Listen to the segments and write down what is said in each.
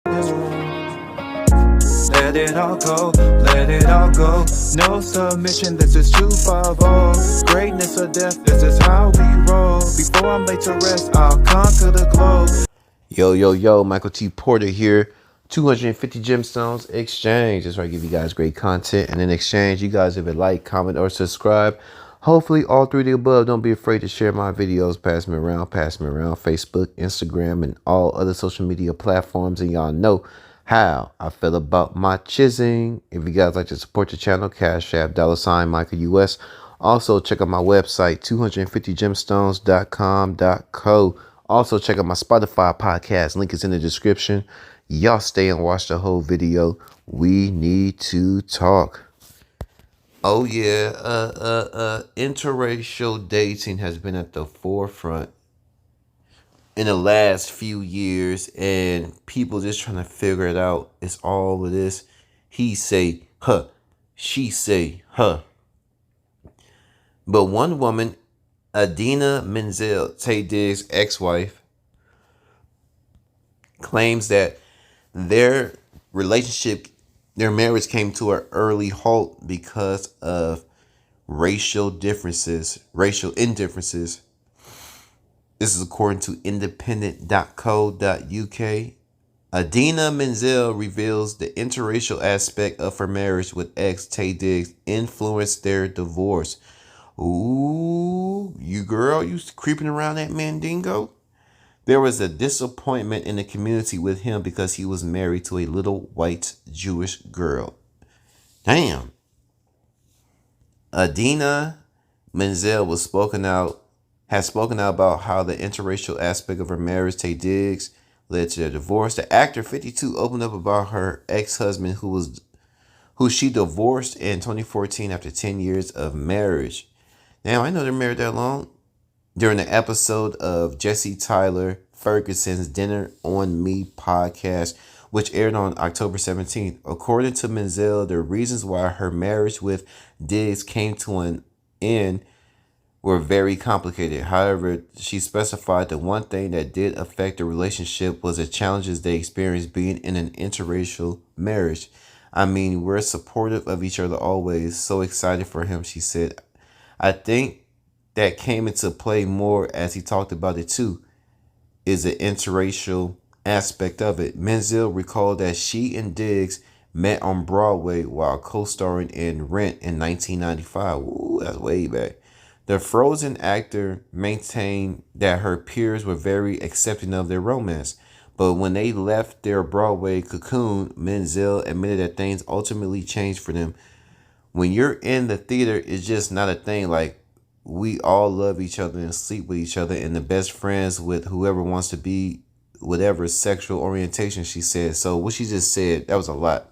this room. Let it all go, let it all go. No submission, this is 250. Greatness or death, this is how we roll. Before I'm laid to rest, I'll conquer the globe. Yo, Michael T. Porter here. 250 Gemstones Exchange. That's where I give you guys great content. And in exchange, you guys if you like, comment, or subscribe. Hopefully, all three of the above. Don't be afraid to share my videos. Pass me around. Facebook, Instagram, and all other social media platforms. And y'all know how I feel about my chiseling. If you guys like to support the channel, Cash App, $ Michael US. Also, check out my website, 250gemstones.com.co. Also, check out my Spotify podcast. Link is in the description. Y'all stay and watch the whole video. We need to talk. Oh yeah, interracial dating has been at the forefront in the last few years, and people just trying to figure it out. It's all of this. He say, huh. She say, huh. But one woman, Idina Menzel, Taye Diggs' ex-wife, claims that their relationship, their marriage came to an early halt because of racial indifferences. This is according to independent.co.uk. Idina Menzel reveals the interracial aspect of her marriage with ex Taye Diggs influenced their divorce. Ooh, you creeping around that Mandingo? There was a disappointment in the community with him because he was married to a little white Jewish girl. Damn. Idina Menzel has spoken out about how the interracial aspect of her marriage, Taye Diggs, led to their divorce. The actor, 52, opened up about her ex-husband who she divorced in 2014 after 10 years of marriage. Damn, I know they're married that long. During the episode of Jesse Tyler Ferguson's Dinner on Me podcast, which aired on October 17th. According to Menzel, the reasons why her marriage with Diggs came to an end were very complicated. However, she specified the one thing that did affect the relationship was the challenges they experienced being in an interracial marriage. I mean, we're supportive of each other always. So excited for him, she said. I think that came into play more as he talked about it too, is the interracial aspect of it. Menzel recalled that she and Diggs met on Broadway while co-starring in Rent in 1995. Ooh, that's way back. The Frozen actor maintained that her peers were very accepting of their romance. But when they left their Broadway cocoon, Menzel admitted that things ultimately changed for them. When you're in the theater, it's just not a thing. Like, we all love each other and sleep with each other and the best friends with whoever wants to be whatever sexual orientation, she said. So what she just said, that was a lot.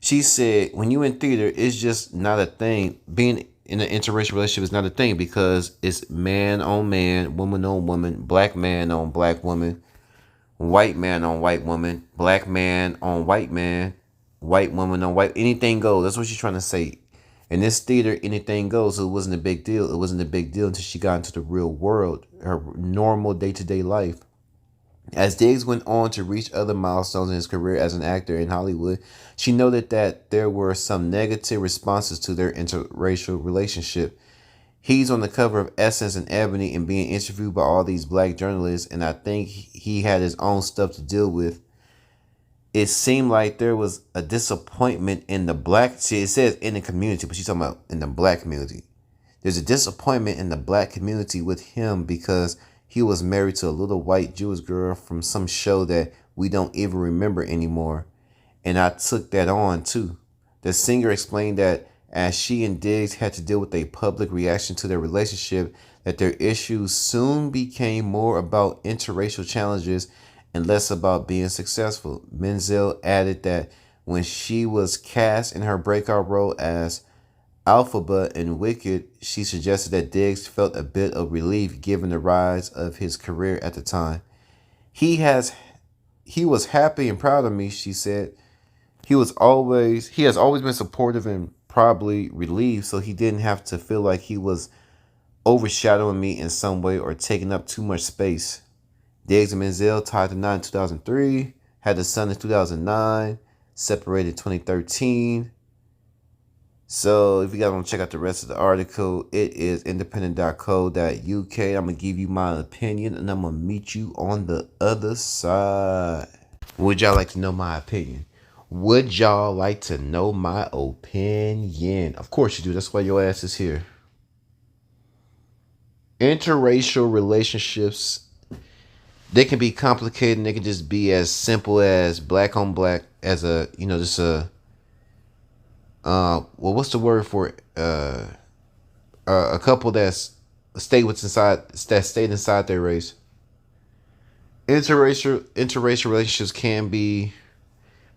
She said, when you in theater, it's just not a thing. Being in an interracial relationship is not a thing because it's man on man, woman on woman, black man on black woman, white man on white woman, black man on white man, white woman on white. Anything goes. That's what she's trying to say. In this theater, anything goes. So it wasn't a big deal. It wasn't a big deal until she got into the real world, her normal day-to-day life. As Diggs went on to reach other milestones in his career as an actor in Hollywood, she noted that there were some negative responses to their interracial relationship. He's on the cover of Essence and Ebony and being interviewed by all these black journalists, and I think he had his own stuff to deal with. It seemed like there was a disappointment in the black, see, it says in the community, but she's talking about in the black community. There's a disappointment in the black community with him because he was married to a little white Jewish girl from some show that we don't even remember anymore. And I took that on too. The singer explained that as she and Diggs had to deal with a public reaction to their relationship, that their issues soon became more about interracial challenges and less about being successful. Menzel added that when she was cast in her breakout role as Alphaba in Wicked, she suggested that Diggs felt a bit of relief given the rise of his career at the time. He was happy and proud of me, she said. He has always been supportive and probably relieved, so he didn't have to feel like he was overshadowing me in some way or taking up too much space. Diggs and Menzel tied the knot in 2003, Had a son in 2009. Separated in 2013. So if you guys want to check out the rest of the article, it is independent.co.uk. I'm going to give you my opinion, and I'm going to meet you on the other side. Would y'all like to know my opinion? Would y'all like to know my opinion? Of course you do. That's why your ass is here. Interracial relationships, they can be complicated, and they can just be as simple as black on black, as a, just a, well, what's the word for it? A couple that stayed inside their race. Interracial relationships can be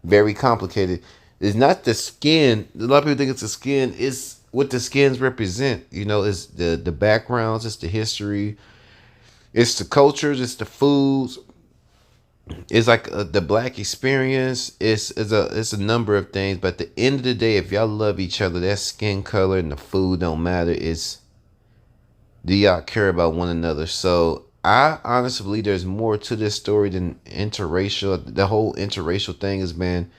very complicated. It's not the skin. A lot of people think it's the skin. It's what the skins represent. It's the backgrounds, it's the history, it's the cultures, it's the foods. It's like the black experience. It's a number of things. But at the end of the day, if y'all love each other, that skin color and the food don't matter. Do y'all care about one another? So I honestly believe there's more to this story than interracial. The whole interracial thing has been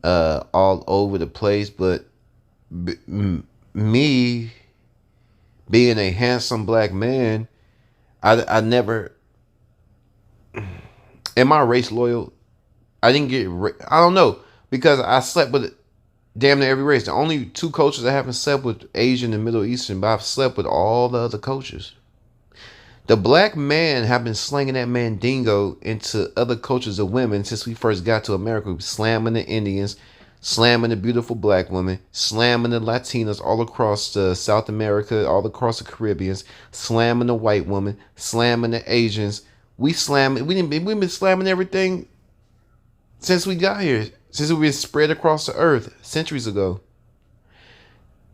all over the place. But me being a handsome black man, I never. Am I race loyal? I didn't get. I don't know, because I slept with damn near every race. The only two cultures I haven't slept with, Asian and Middle Eastern, but I've slept with all the other cultures. The black man have been slinging that mandingo into other cultures of women since we first got to America. Slamming the Indians, slamming the beautiful black women, slamming the Latinas all across South America, all across the Caribbeans, slamming the white woman, slamming the Asians. We've been slamming everything since we got here, since we've been spread across the earth centuries ago.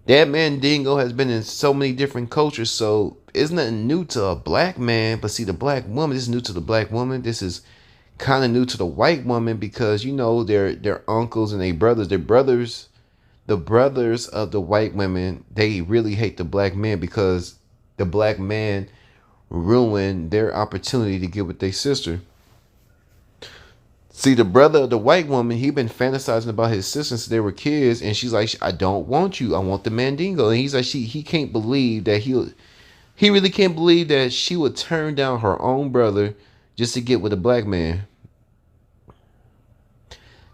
That mandingo has been in so many different cultures, so it's nothing new to a black man. But see, the black woman, this is new to the black woman. This is kind of new to the white woman, because their uncles and their brothers, the brothers of the white women, they really hate the black man because the black man ruin their opportunity to get with their sister. See, the brother of the white woman, he been fantasizing about his sister since they were kids, and she's like, I don't want you, I want the mandingo. And he's like, he can't believe that he really can't believe that she would turn down her own brother just to get with a black man.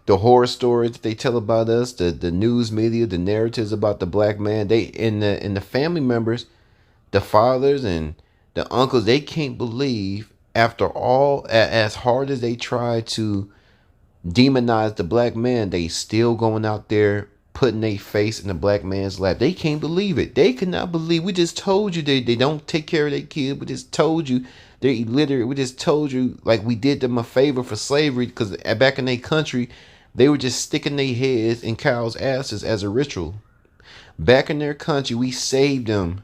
The horror stories that they tell about us, the news media, the narratives about the black man, they and the family members, the fathers and the uncles, they can't believe, after all, as hard as they try to demonize the black man, they still going out there putting their face in the black man's lap. They can't believe it. They cannot believe. We just told you they don't take care of their kids. We just told you they're illiterate. We just told you, like, we did them a favor for slavery, because back in their country, they were just sticking their heads in cows' asses as a ritual. Back in their country, we saved them.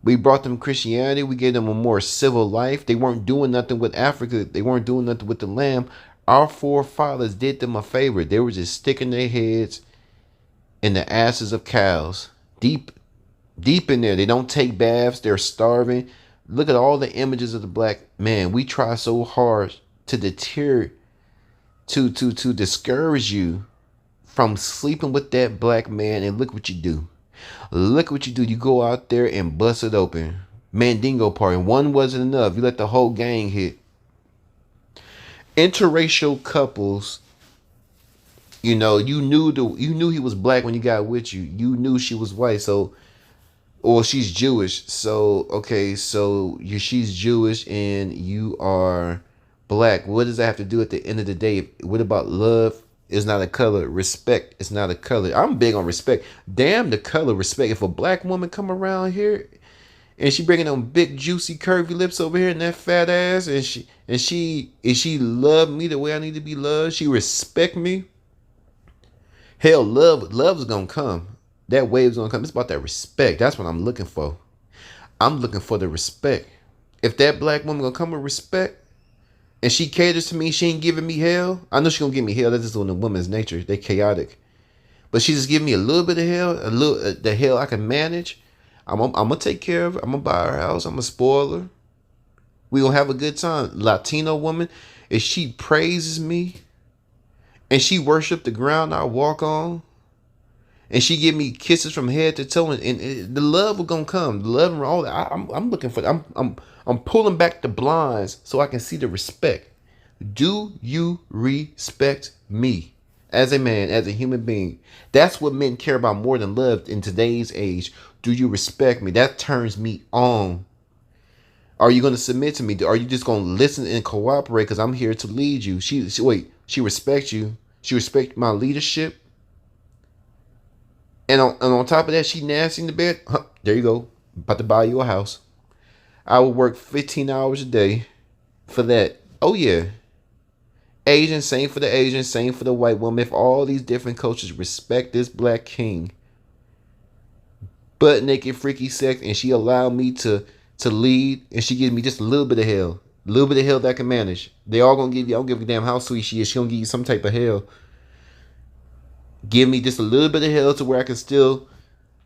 We brought them Christianity. We gave them a more civil life. They weren't doing nothing with Africa. They weren't doing nothing with the lamb. Our forefathers did them a favor. They were just sticking their heads in the asses of cows. Deep in there. They don't take baths. They're starving. Look at all the images of the black man. We try so hard to deter, to discourage you from sleeping with that black man, and look what you do. Look what you do. You go out there and bust it open. Mandingo party. One wasn't enough. You let the whole gang hit. Interracial couples. You knew he was black when he got with you. You knew she was white. So, or she's Jewish. So, okay, so she's Jewish and you are black. What does that have to do at the end of the day? What about love? It's not a color. Respect is not a color. I'm big on respect. Damn the color, respect. If a black woman come around here and she bringing them big juicy curvy lips over here and that fat ass, and she love me the way I need to be loved, she respect me. Hell, love is gonna come. That wave's gonna come. It's about that respect. That's what I'm looking for. I'm looking for the respect. If that black woman gonna come with respect, and she caters to me, she ain't giving me hell. I know she gonna give me hell. That's just on the woman's nature. They chaotic. But she just give me a little bit of hell, a little the hell I can manage. I'm gonna take care of her. I'm gonna buy her house. I'm gonna spoil her. We gonna have a good time. Latino woman. if she praises me and she worship the ground I walk on, and she give me kisses from head to toe, and the love will gonna come. The love and all that. I'm looking for. I'm pulling back the blinds so I can see the respect. Do you respect me as a man, as a human being? That's what men care about more than love in today's age. Do you respect me? That turns me on. Are you going to submit to me? Are you just going to listen and cooperate because I'm here to lead you? She respects you. She respects my leadership. And on top of that, she nasty in the bed. Huh, there you go. About to buy you a house. I would work 15 hours a day for that. Oh, yeah. Asian, same for the Asian, same for the white woman. If all these different cultures respect this black king, butt naked, freaky sex, and she allowed me to lead, and she gives me just a little bit of hell. A little bit of hell that I can manage. They all gonna give you, I don't give a damn how sweet she is. She gonna give you some type of hell. Give me just a little bit of hell to where I can still,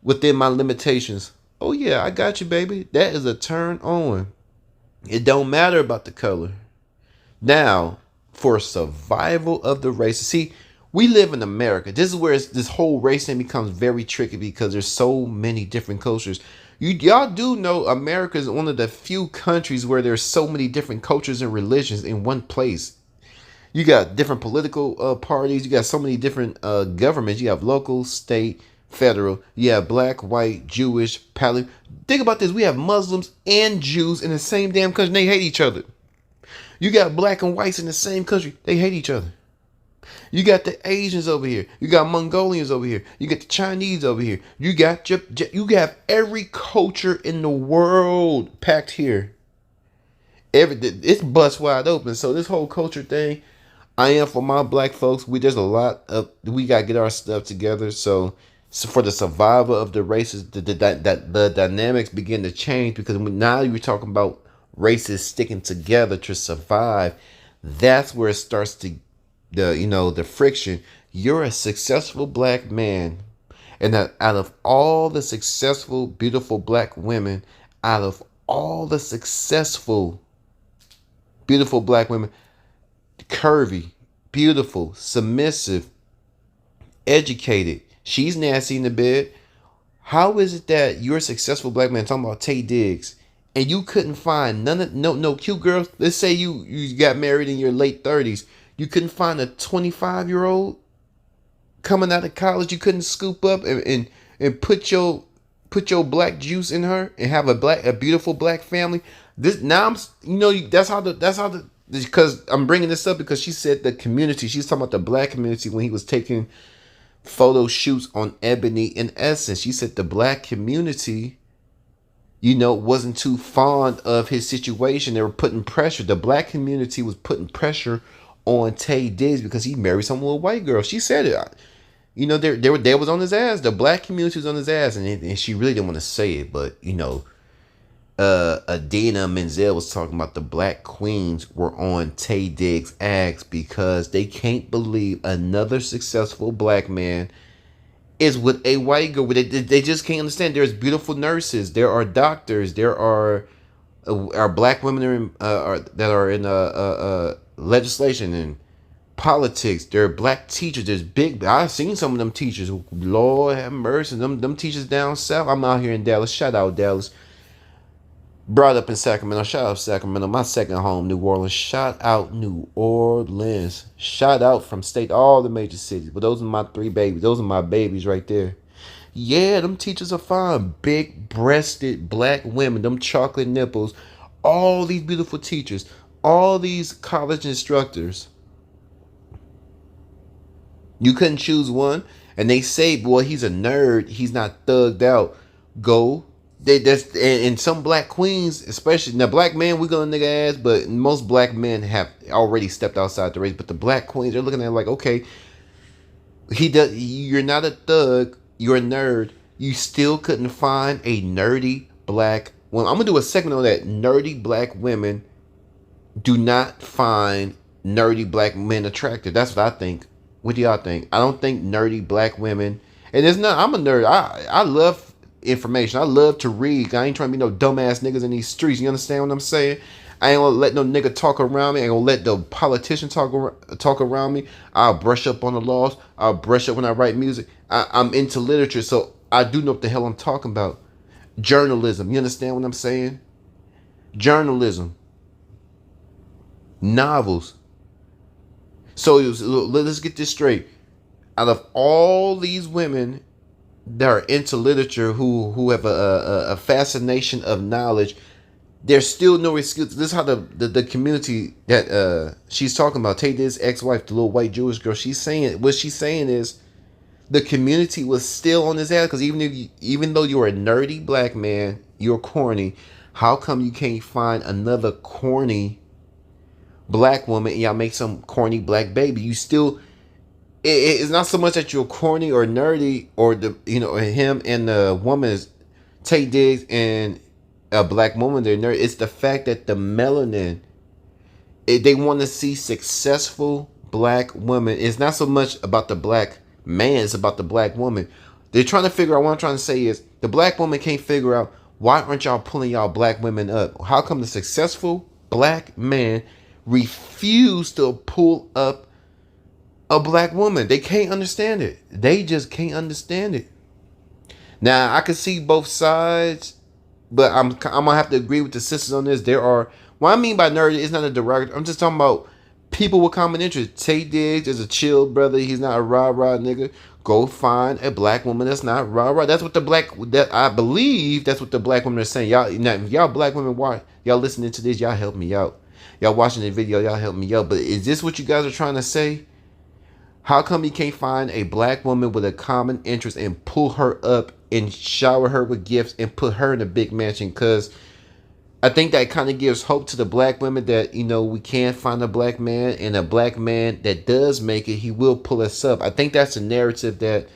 within my limitations. Oh yeah, I got you, baby. That is a turn on. It don't matter about the color. Now, for survival of the race. See, we live in America. This is where this whole race thing becomes very tricky because there's so many different cultures. Y'all do know America is one of the few countries where there's so many different cultures and religions in one place. You got different political parties. You got so many different governments. You have local, state, federal. You have black, white, Jewish, Palestinian. Think about this. We have Muslims and Jews in the same damn country. They hate each other. You got black and whites in the same country. They hate each other. You got the Asians over here. You got Mongolians over here. You got the Chinese over here. You have every culture in the world packed here. It's bust wide open. So this whole culture thing, I am for my black folks. We gotta get our stuff together. So for the survival of the races, the dynamics begin to change because now you're talking about races sticking together to survive. That's where it starts to the friction. You're a successful black man, and that out of all the successful, beautiful black women, out of all the successful, beautiful black women, curvy, beautiful, submissive, educated, she's nasty in the bed. How is it that you're a successful black man, talking about Taye Diggs, and you couldn't find no cute girls? Let's say you got married in your late 30s. You couldn't find a 25-year-old coming out of college. You couldn't scoop up and put your black juice in her and have a beautiful black family. This now because I'm bringing this up because she said the community. She's talking about the black community when he was taking photo shoots on Ebony and Essence. She said the black community, wasn't too fond of his situation. They were putting pressure. The black community was putting pressure on Taye Diggs because he married some little white girl. She said it. They was on his ass. The black community was on his ass, and she really didn't want to say it, but Idina Menzel was talking about the black queens were on Taye Diggs' ass because they can't believe another successful black man is with a white girl. They just can't understand. There's beautiful nurses. There are doctors. There are black women that are in legislation and politics. There are black teachers. There's I've seen some of them teachers. Lord have mercy. Them teachers down south. I'm out here in Dallas. Shout out Dallas. Brought up in Sacramento. Shout out Sacramento. My second home, New Orleans. Shout out New Orleans. Shout out from all the major cities. But those are my three babies. Those are my babies right there. Yeah, them teachers are fine. Big breasted black women. Them chocolate nipples. All these beautiful teachers. All these college instructors. You couldn't choose one. And they say, boy, he's a nerd. He's not thugged out. Go. And some black queens, especially now, black men, we gonna nigga ass, but most black men have already stepped outside the race. But the black queens, they're looking at it like, okay, you're not a thug, you're a nerd. You still couldn't find a nerdy black woman. I'm gonna do a segment on that. Nerdy black women do not find nerdy black men attractive. That's what I think. What do y'all think? I don't think nerdy black women, and it's not. I'm a nerd. I love information. I love to read. I ain't trying to be no dumbass niggas in these streets. You understand what I'm saying? I ain't gonna let no nigga talk around me. I ain't gonna let the politician talk around me. I'll brush up on the laws. I'll brush up when I write music. I'm into literature, so I do know what the hell I'm talking about. Journalism. You understand what I'm saying? Journalism. Novels. So let's get this straight. Out of all these women that are into literature who have a fascination of knowledge, there's still no excuse. This is how the community that she's talking about, Taye Diggs' ex-wife, the little white Jewish girl, she's saying, what she's saying is the community was still on his ass because even though you're a nerdy black man, you're corny. How come you can't find another corny black woman and y'all make some corny black baby? You still, it's not so much that you're corny or nerdy or him and the woman is Taye Diggs and a black woman, they're nerd. It's the fact that the melanin, they want to see successful black women. It's not so much about the black man, it's about the black woman. They're trying to figure out, what I'm trying to say is the black woman can't figure out, why aren't y'all pulling y'all black women up? How come the successful black man refuse to pull up a black woman? They can't understand it. They just can't understand it. Now I can see both sides, but I'm gonna have to agree with the sisters on this. There are, what I mean by nerd is not a derogatory. I'm just talking about people with common interests. Taye Diggs is a chill brother. He's not a rah rah nigga. Go find a black woman that's not rah rah. That's what I believe. That's what the black women are saying. Y'all black women, why y'all listening to this? Y'all help me out. Y'all watching the video, y'all help me out. But is this what you guys are trying to say? How come you can't find a black woman with a common interest and pull her up and shower her with gifts and put her in a big mansion? Because I think that kind of gives hope to the black women that, we can find a black man, and a black man that does make it, he will pull us up. I think that's the narrative that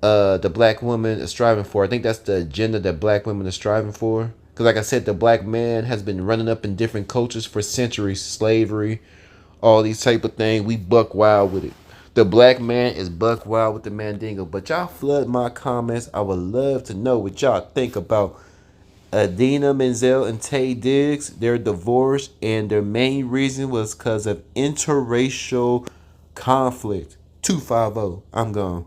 the black woman is striving for. I think that's the agenda that black women are striving for. Because like I said, the black man has been running up in different cultures for centuries. Slavery, all these type of things. We buck wild with it. The black man is buck wild with the mandingo. But y'all flood my comments. I would love to know what y'all think about Idina Menzel and Taye Diggs. They're divorced, and their main reason was because of interracial conflict. 250. I'm gone.